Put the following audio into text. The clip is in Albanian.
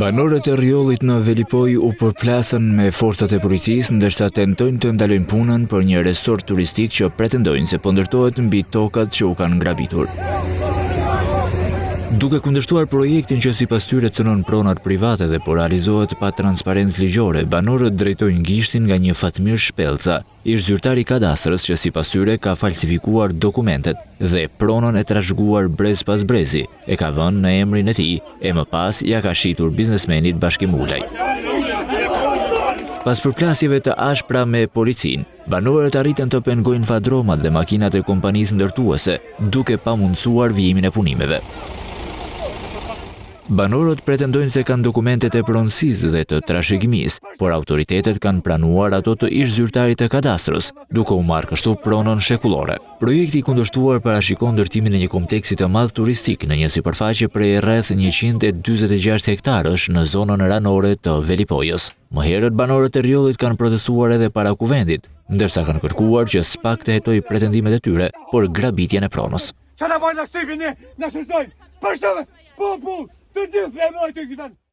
Banorët e rrjollit në Velipoj u përplasën me forcat e policisë ndërsa tentojnë të ndalojnë punën për një resort turistik që pretendojnë se po ndërtohet mbi tokat që u kanë ngrabitur. Duke kundërshtuar projektin që sipas tyre cënon pronat private dhe po realizohet pa transparencë ligjore, banorët drejtojnë gishtin nga një Fatmir Shpellca, ish zyrtar i kadastrës që sipas tyre ka falsifikuar dokumentet dhe pronën e trashëguar brez pas brezi e ka vënë në emrin e tij e më pas ja ka shitur biznesmenit Bashkim Ulaj. Pas përplasjeve të ashpra me policinë, banorët arritën të pengojnë fadromat dhe makinat e kompanisë ndërtuese, duke pamundsuar vijimin e punimeve. Banorët pretendojnë se kanë dokumentet e pronësisë dhe të trashëgimisë, por autoritetet kanë pranuar ato të ish zyrtarit të kadastrës, duke u marrë kështu pronën shekullore. Projekti i kundërshtuar parashikon ndërtimin e një kompleksi të madh turistik në një sipërfaqe prej rreth 146 hektarësh në zonën ranore të Velipojës. Më herët banorët e rrjollit kanë protestuar edhe para kuvendit, ndërsa kanë kërkuar që SPAK të hetojë pretendimet e tyre për grabitjen e pronës. Çfarë bën na shtypin ne, na shëzdojnë. Për çfarë? Po, të gjithë e mojtë i këtan.